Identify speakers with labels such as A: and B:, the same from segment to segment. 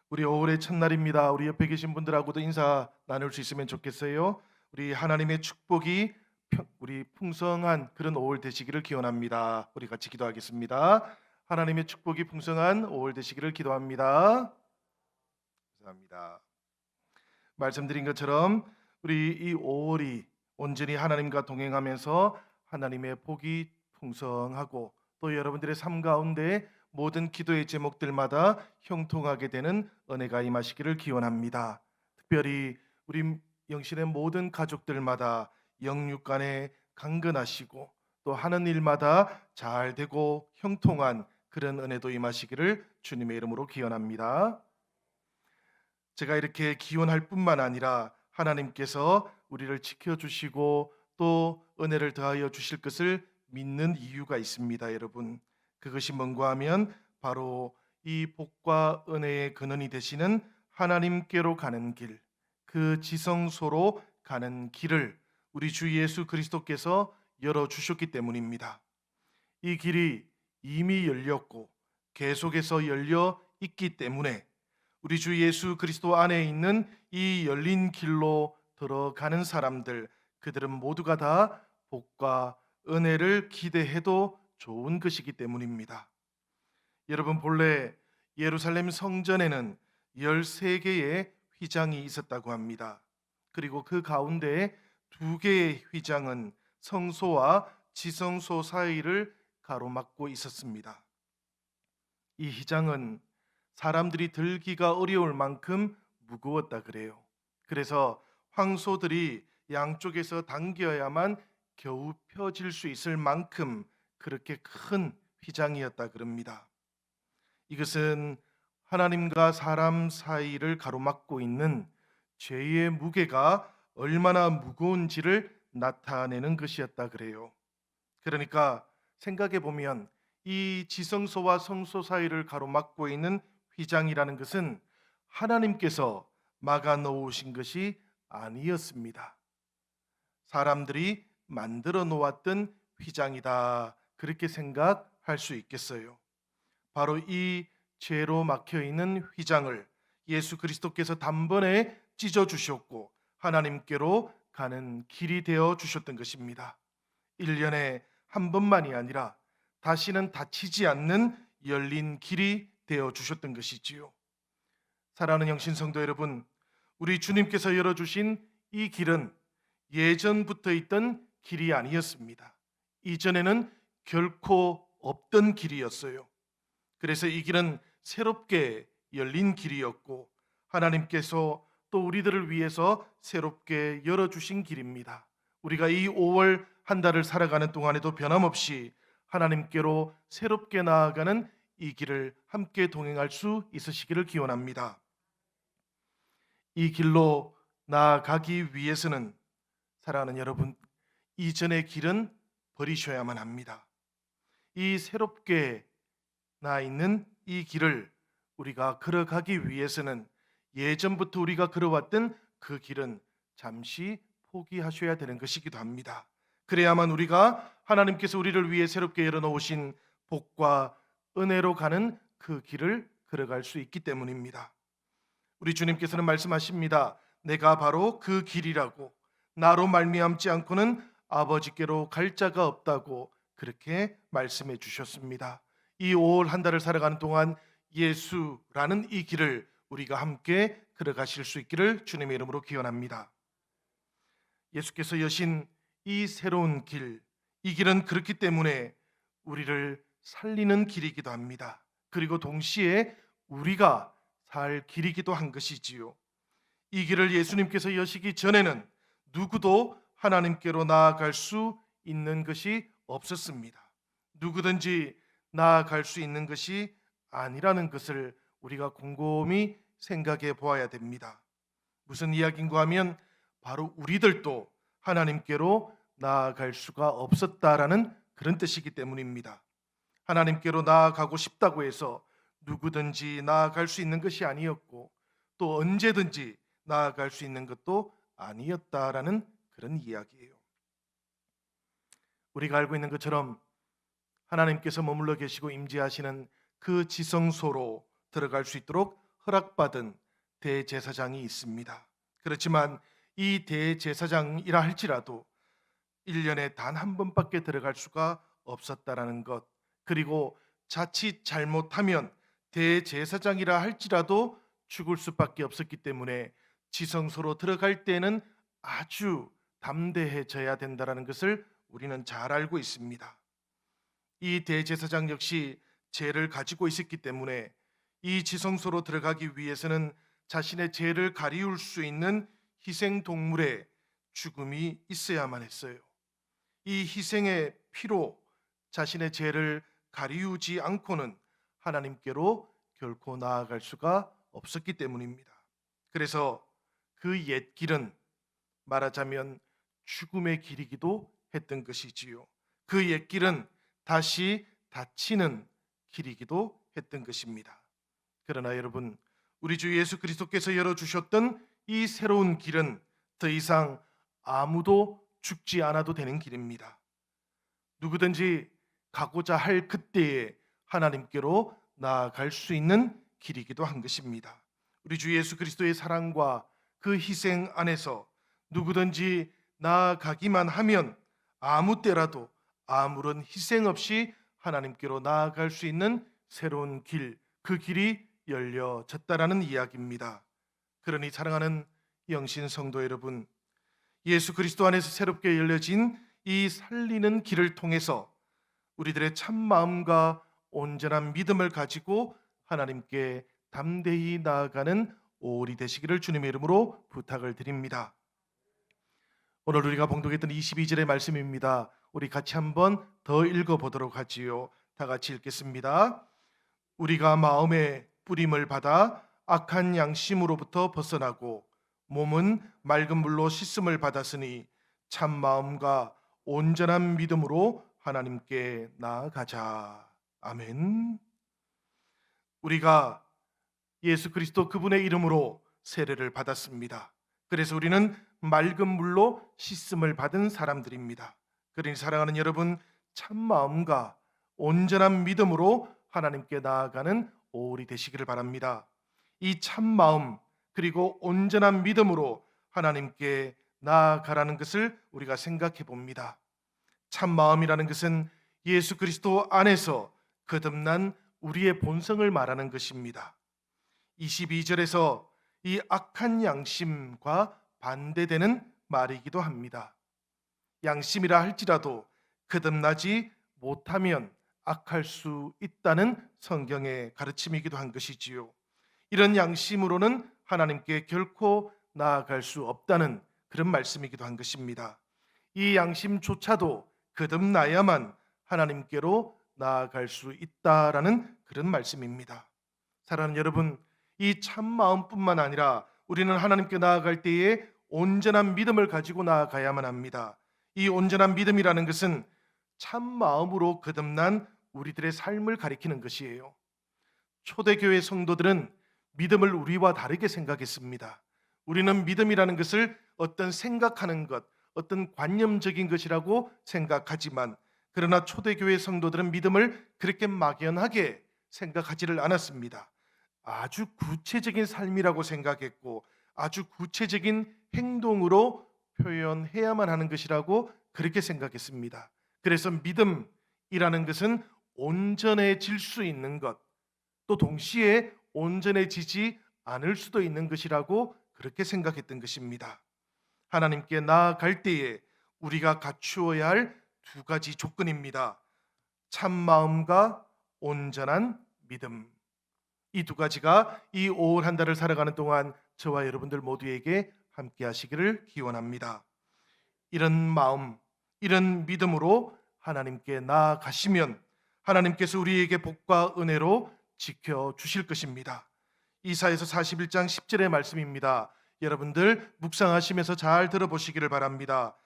A: 우리 5월의 첫날입니다. 우리 옆에 계신 분들하고도 인사 나눌 수 있으면 좋겠어요. 우리 하나님의 축복이 우리 풍성한 그런 5월 되시기를 기원합니다. 우리 같이 기도하겠습니다. 하나님의 축복이 풍성한 5월 되시기를 기도합니다. 감사합니다. 말씀드린 것처럼 우리 이 5월이 온전히 하나님과 동행하면서 하나님의 복이 풍성하고 또 여러분들의 삶 가운데 모든 기도의 제목들마다 형통하게 되는 은혜가 임하시기를 기원합니다. 특별히 우리 영신의 모든 가족들마다 영육 간에 강건하시고 또 하는 일마다 잘 되고 형통한 그런 은혜도 임하시기를 주님의 이름으로 기원합니다. 제가 이렇게 기원할 뿐만 아니라 하나님께서 우리를 지켜주시고 또 은혜를 더하여 주실 것을 믿는 이유가 있습니다, 여러분. 그것이 뭔가 하면 바로 이 복과 은혜의 근원이 되시는 하나님께로 가는 길, 그 지성소로 가는 길을 우리 주 예수 그리스도께서 열어 주셨기 때문입니다. 이 길이 이미 열렸고 계속해서 열려 있기 때문에 우리 주 예수 그리스도 안에 있는 이 열린 길로 들어가는 사람들, 그들은 모두가 다 복과 은혜를 기대해도 좋은 것이기 때문입니다. 여러분, 본래 예루살렘 성전에는 13개의 휘장이 있었다고 합니다. 그리고 그 가운데 2개의 휘장은 성소와 지성소 사이를 가로막고 있었습니다. 이 휘장은 사람들이 들기가 어려울 만큼 무거웠다 그래요. 그래서 황소들이 양쪽에서 당겨야만 겨우 펴질 수 있을 만큼 그렇게 큰 휘장이었다 그럽니다. 이것은 하나님과 사람 사이를 가로막고 있는 죄의 무게가 얼마나 무거운지를 나타내는 것이었다 그래요. 그러니까 생각해 보면 이 지성소와 성소 사이를 가로막고 있는 휘장이라는 것은 하나님께서 막아 놓으신 것이 아니었습니다. 사람들이 만들어 놓았던 휘장이다. 그렇게 생각할 수 있겠어요. 바로 이 죄로 막혀 있는 휘장을 예수 그리스도께서 단번에 찢어 주셨고 하나님께로 가는 길이 되어 주셨던 것입니다. 1년에 한 번만이 아니라 다시는 닫히지 않는 열린 길이 되어 주셨던 것이지요. 사랑하는 영신 성도 여러분, 우리 주님께서 열어 주신 이 길은 예전부터 있던 길이 아니었습니다. 이전에는 결코 없던 길이었어요. 그래서 이 길은 새롭게 열린 길이었고 하나님께서 또 우리들을 위해서 새롭게 열어주신 길입니다. 우리가 이 5월 한 달을 살아가는 동안에도 변함없이 하나님께로 새롭게 나아가는 이 길을 함께 동행할 수 있으시기를 기원합니다. 이 길로 나아가기 위해서는 사랑하는 여러분, 이전의 길은 버리셔야만 합니다. 이 새롭게 나 있는 이 길을 우리가 걸어가기 위해서는 예전부터 우리가 걸어왔던 그 길은 잠시 포기하셔야 되는 것이기도 합니다. 그래야만 우리가 하나님께서 우리를 위해 새롭게 열어놓으신 복과 은혜로 가는 그 길을 걸어갈 수 있기 때문입니다. 우리 주님께서는 말씀하십니다. 내가 바로 그 길이라고, 나로 말미암지 않고는 아버지께로 갈 자가 없다고 그렇게 말씀해 주셨습니다. 이 5월 한 달을 살아가는 동안 예수라는 이 길을 우리가 함께 걸어가실 수 있기를 주님의 이름으로 기원합니다. 예수께서 여신 이 새로운 길, 이 길은 그렇기 때문에 우리를 살리는 길이기도 합니다. 그리고 동시에 우리가 살 길이기도 한 것이지요. 이 길을 예수님께서 여시기 전에는 누구도 하나님께로 나아갈 수 있는 것이 없었습니다. 누구든지 나아갈 수 있는 것이 아니라는 것을 우리가 곰곰이 생각해 보아야 됩니다. 무슨 이야기인가 하면 바로 우리들도 하나님께로 나아갈 수가 없었다라는 그런 뜻이기 때문입니다. 하나님께로 나아가고 싶다고 해서 누구든지 나아갈 수 있는 것이 아니었고 또 언제든지 나아갈 수 있는 것도 아니었다라는 그런 이야기예요. 우리가 알고 있는 것처럼 하나님께서 머물러 계시고 임재하시는 그 지성소로 들어갈 수 있도록 허락받은 대제사장이 있습니다. 그렇지만 이 대제사장이라 할지라도 1년에 단 한 번밖에 들어갈 수가 없었다라는 것, 그리고 자칫 잘못하면 대제사장이라 할지라도 죽을 수밖에 없었기 때문에 지성소로 들어갈 때는 아주 담대해져야 된다라는 것을 우리는 잘 알고 있습니다. 이 대제사장 역시 죄를 가지고 있었기 때문에 이 지성소로 들어가기 위해서는 자신의 죄를 가리울 수 있는 희생 동물의 죽음이 있어야만 했어요. 이 희생의 피로 자신의 죄를 가리우지 않고는 하나님께로 결코 나아갈 수가 없었기 때문입니다. 그래서 그 옛 길은 말하자면 죽음의 길이기도 했던 것이지요. 그 옛 길은 다시 닫히는 길이기도 했던 것입니다. 그러나 여러분, 우리 주 예수 그리스도께서 열어주셨던 이 새로운 길은 더 이상 아무도 죽지 않아도 되는 길입니다. 누구든지 가고자 할 그때에 하나님께로 나아갈 수 있는 길이기도 한 것입니다. 우리 주 예수 그리스도의 사랑과 그 희생 안에서 누구든지 나아가기만 하면 아무 때라도 아무런 희생 없이 하나님께로 나아갈 수 있는 새로운 길, 그 길이 열려졌다라는 이야기입니다. 그러니 사랑하는 영신 성도 여러분, 예수 그리스도 안에서 새롭게 열려진 이 살리는 길을 통해서 우리들의 참 마음과 온전한 믿음을 가지고 하나님께 담대히 나아가는 오월이 되시기를 주님의 이름으로 부탁을 드립니다. 오늘 우리가 봉독했던 22절의 말씀입니다. 우리 같이 한번 더 읽어보도록 하지요. 다 같이 읽겠습니다. 우리가 마음의 뿌림을 받아 악한 양심으로부터 벗어나고 몸은 맑은 물로 씻음을 받았으니 참 마음과 온전한 믿음으로 하나님께 나아가자. 아멘. 우리가 예수 그리스도 그분의 이름으로 세례를 받았습니다. 그래서 우리는 맑은 물로 씻음을 받은 사람들입니다. 그러니 사랑하는 여러분, 참 마음과 온전한 믿음으로 하나님께 나아가는 오월이 되시기를 바랍니다. 이 참 마음 그리고 온전한 믿음으로 하나님께 나아가라는 것을 우리가 생각해 봅니다. 참 마음이라는 것은 예수 그리스도 안에서 거듭난 우리의 본성을 말하는 것입니다. 22절에서 이 악한 양심과 반대되는 말이기도 합니다. 양심이라 할지라도 거듭나지 못하면 악할 수 있다는 성경의 가르침이기도 한 것이지요. 이런 양심으로는 하나님께 결코 나아갈 수 없다는 그런 말씀이기도 한 것입니다. 이 양심조차도 거듭나야만 하나님께로 나아갈 수 있다라는 그런 말씀입니다. 사랑하는 여러분, 이 참 마음뿐만 아니라 우리는 하나님께 나아갈 때에 온전한 믿음을 가지고 나아가야만 합니다. 이 온전한 믿음이라는 것은 참 마음으로 거듭난 우리들의 삶을 가리키는 것이에요. 초대교회 성도들은 믿음을 우리와 다르게 생각했습니다. 우리는 믿음이라는 것을 어떤 생각하는 것, 어떤 관념적인 것이라고 생각하지만, 그러나 초대교회 성도들은 믿음을 그렇게 막연하게 생각하지를 않았습니다. 아주 구체적인 삶이라고 생각했고 아주 구체적인 행동으로 표현해야만 하는 것이라고 그렇게 생각했습니다. 그래서 믿음이라는 것은 온전해질 수 있는 것, 또 동시에 온전해지지 않을 수도 있는 것이라고 그렇게 생각했던 것입니다. 하나님께 나아갈 때에 우리가 갖추어야 할 두 가지 조건입니다. 참 마음과 온전한 믿음. 이 두 가지가 이 5월 한 달을 살아가는 동안 저와 여러분들 모두에게 함께 하시기를 기원합니다. 이런 마음, 이런 믿음으로 하나님께 나아가시면 하나님께서 우리에게 복과 은혜로 지켜주실 것입니다. 이사야서 41장 10절의 말씀입니다. 여러분들 묵상하시면서 잘 들어보시기를 바랍니다.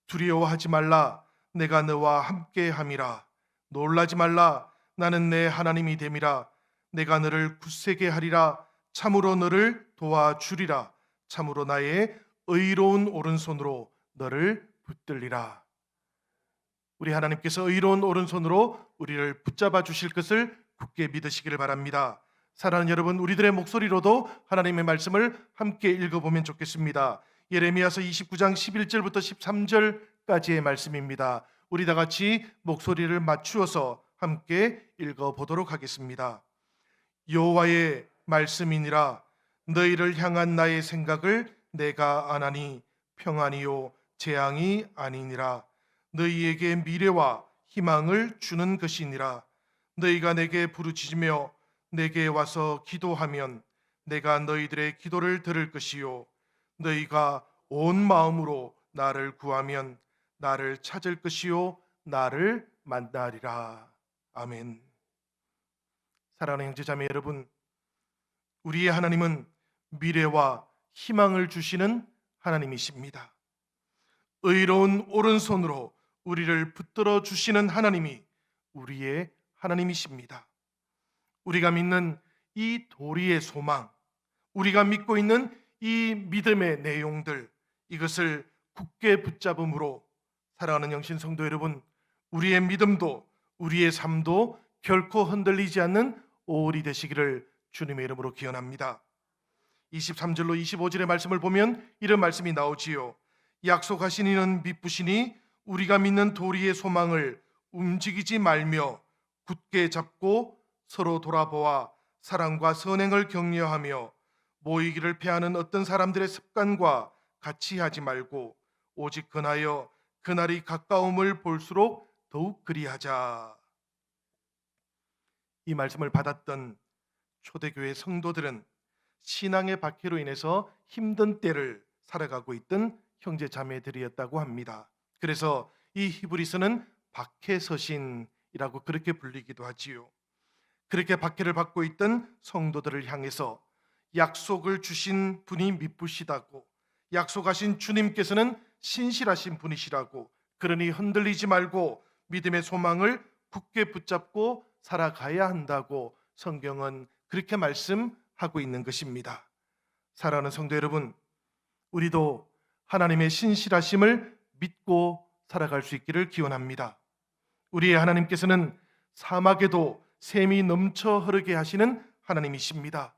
A: 두려워하지 말라, 내가 너와 함께함이라. 놀라지 말라, 나는 내 하나님이 됨이라. 내가 너를 굳세게 하리라. 참으로 너를 도와주리라. 참으로 나의 의로운 오른손으로 너를 붙들리라. 우리 하나님께서 의로운 오른손으로 우리를 붙잡아 주실 것을 굳게 믿으시기를 바랍니다. 사랑하는 여러분, 우리들의 목소리로도 하나님의 말씀을 함께 읽어보면 좋겠습니다. 예레미야서 29장 11절부터 13절까지의 말씀입니다. 우리 다 같이 목소리를 맞추어서 함께 읽어보도록 하겠습니다. 여호와의 말씀이니라. 너희를 향한 나의 생각을 내가 아나니 평안이요 재앙이 아니니라. 너희에게 미래와 희망을 주는 것이니라. 너희가 내게 부르짖으며 내게 와서 기도하면 내가 너희들의 기도를 들을 것이요 너희가 온 마음으로 나를 구하면 나를 찾을 것이요 나를 만나리라. 아멘. 사랑하는 형제자매 여러분, 우리의 하나님은 미래와 희망을 주시는 하나님이십니다. 의로운 오른손으로 우리를 붙들어 주시는 하나님이 우리의 하나님이십니다. 우리가 믿는 이 도리의 소망, 우리가 믿고 있는 이 믿음의 내용들, 이것을 굳게 붙잡음으로 사랑하는 영신 성도 여러분, 우리의 믿음도 우리의 삶도 결코 흔들리지 않는 오월이 되시기를 주님의 이름으로 기원합니다. 23절로 25절의 말씀을 보면 이런 말씀이 나오지요. 약속하신 이는 미쁘시니 우리가 믿는 도리의 소망을 움직이지 말며 굳게 잡고 서로 돌아보아 사랑과 선행을 격려하며 모이기를 패하는 어떤 사람들의 습관과 같이 하지 말고 오직 근하여 그날이 가까움을 볼수록 더욱 그리하자. 이 말씀을 받았던 초대교회 성도들은 신앙의 박해로 인해서 힘든 때를 살아가고 있던 형제 자매들이었다고 합니다. 그래서 이 히브리서는 박해서신이라고 그렇게 불리기도 하지요. 그렇게 박해를 받고 있던 성도들을 향해서 약속을 주신 분이 미쁘시다고, 약속하신 주님께서는 신실하신 분이시라고, 그러니 흔들리지 말고 믿음의 소망을 굳게 붙잡고 살아가야 한다고 성경은 그렇게 말씀하고 있는 것입니다. 사랑하는 성도 여러분, 우리도 하나님의 신실하심을 믿고 살아갈 수 있기를 기원합니다. 우리의 하나님께서는 사막에도 샘이 넘쳐 흐르게 하시는 하나님이십니다.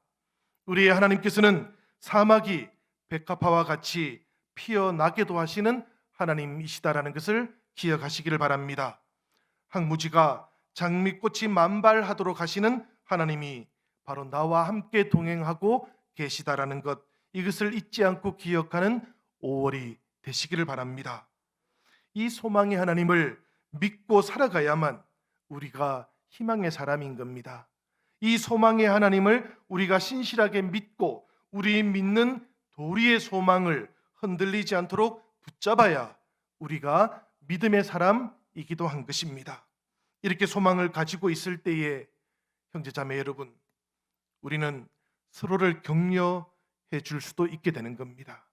A: 우리의 하나님께서는 사막이 백합화와 같이 피어나게도 하시는 하나님이시다라는 것을 기억하시기를 바랍니다. 항무지가 장미꽃이 만발하도록 하시는 하나님이 바로 나와 함께 동행하고 계시다라는 것, 이것을 잊지 않고 기억하는 5월이 되시기를 바랍니다. 이 소망의 하나님을 믿고 살아가야만 우리가 희망의 사람인 겁니다. 이 소망의 하나님을 우리가 신실하게 믿고 우리 믿는 도리의 소망을 흔들리지 않도록 붙잡아야 우리가 믿음의 사람이기도 한 것입니다. 이렇게 소망을 가지고 있을 때에 형제자매 여러분, 우리는 서로를 격려해 줄 수도 있게 되는 겁니다.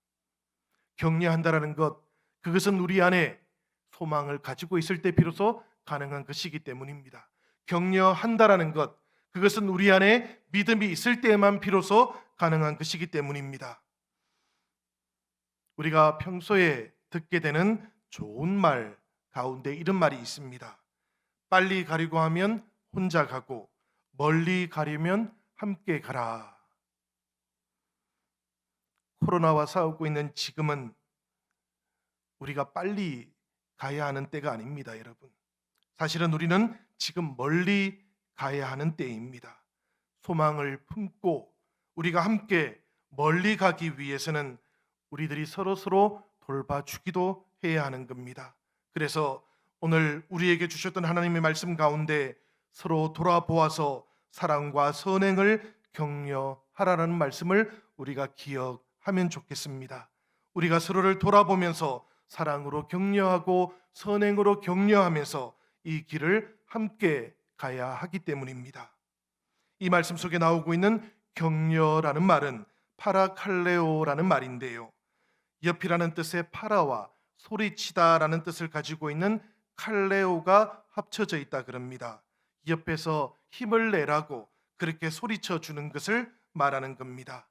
A: 격려한다라는 것, 그것은 우리 안에 소망을 가지고 있을 때 비로소 가능한 것이기 때문입니다. 격려한다라는 것, 그것은 우리 안에 믿음이 있을 때에만 비로소 가능한 것이기 때문입니다. 우리가 평소에 듣게 되는 좋은 말 가운데 이런 말이 있습니다. 빨리 가려고 하면 혼자 가고 멀리 가려면 함께 가라. 코로나와 싸우고 있는 지금은 우리가 빨리 가야 하는 때가 아닙니다, 여러분. 사실은 우리는 지금 멀리 가야 하는 때입니다. 소망을 품고 우리가 함께 멀리 가기 위해서는 우리들이 서로 돌봐주기도 해야 하는 겁니다. 그래서 오늘 우리에게 주셨던 하나님의 말씀 가운데 서로 돌아보아서 사랑과 선행을 격려하라는 말씀을 우리가 기억하면 좋겠습니다. 우리가 서로를 돌아보면서 사랑으로 격려하고 선행으로 격려하면서 이 길을 함께 가야 하기 때문입니다. 이 말씀 속에 나오고 있는 격려라는 말은 파라칼레오라는 말인데요, 옆이라는 뜻의 파라와 소리치다라는 뜻을 가지고 있는 칼레오가 합쳐져 있다 그럽니다. 옆에서 힘을 내라고 그렇게 소리쳐 주는 것을 말하는 겁니다.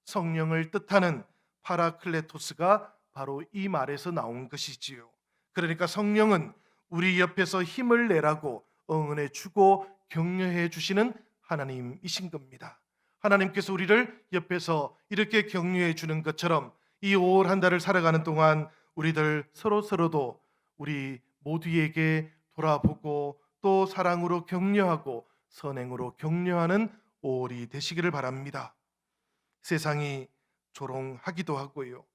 A: 성령을 뜻하는 파라클레토스가 바로 이 말에서 나온 것이지요. 그러니까 성령은 우리 옆에서 힘을 내라고 응원해 주고 격려해 주시는 하나님이신 겁니다. 하나님께서 우리를 옆에서 이렇게 격려해 주는 것처럼 이 5월 한 달을 살아가는 동안 우리들 서로서로도 우리 모두에게 돌아보고 또 사랑으로 격려하고 선행으로 격려하는 5월이 되시기를 바랍니다. 세상이 조롱하기도 하고요.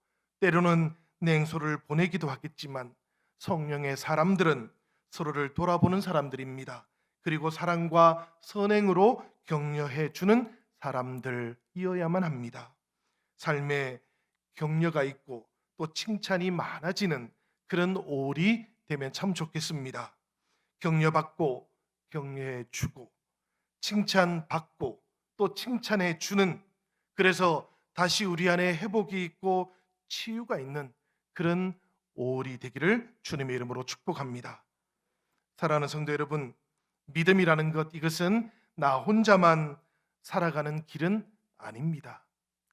A: 때로는 냉소를 보내기도 하겠지만 성령의 사람들은 서로를 돌아보는 사람들입니다. 그리고 사랑과 선행으로 격려해 주는 사람들이어야만 합니다. 삶에 격려가 있고 또 칭찬이 많아지는 그런 5월이 되면 참 좋겠습니다. 격려받고 격려해 주고 칭찬받고 또 칭찬해 주는, 그래서 다시 우리 안에 회복이 있고 치유가 있는 그런 5월이 되기를 주님의 이름으로 축복합니다. 사랑하는 성도 여러분, 믿음이라는 것, 이것은 나 혼자만 살아가는 길은 아닙니다.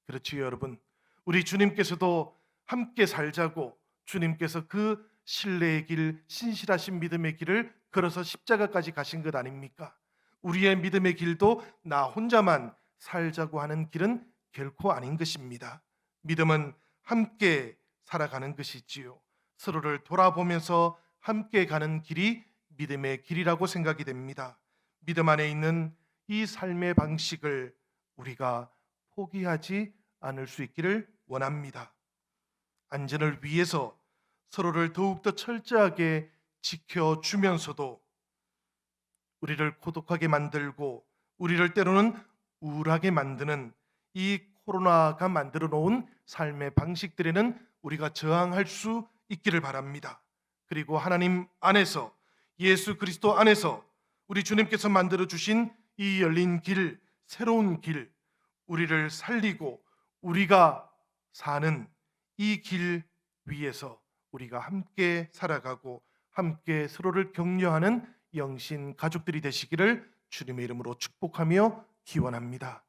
A: 그렇지요, 여러분. 우리 주님께서도 함께 살자고 주님께서 그 신뢰의 길, 신실하신 믿음의 길을 걸어서 십자가까지 가신 것 아닙니까? 우리의 믿음의 길도 나 혼자만 살자고 하는 길은 결코 아닌 것입니다. 믿음은 함께 살아가는 것이지요. 서로를 돌아보면서 함께 가는 길이 믿음의 길이라고 생각이 됩니다. 믿음 안에 있는 이 삶의 방식을 우리가 포기하지 않을 수 있기를 원합니다. 안전을 위해서 서로를 더욱더 철저하게 지켜주면서도 우리를 고독하게 만들고 우리를 때로는 우울하게 만드는 이 코로나가 만들어 놓은 삶의 방식들에는 우리가 저항할 수 있기를 바랍니다. 그리고 하나님 안에서, 예수 그리스도 안에서 우리 주님께서 만들어 주신 이 열린 길, 새로운 길, 우리를 살리고 우리가 사는 이 길 위에서 우리가 함께 살아가고 함께 서로를 격려하는 영신 가족들이 되시기를 주님의 이름으로 축복하며 기원합니다.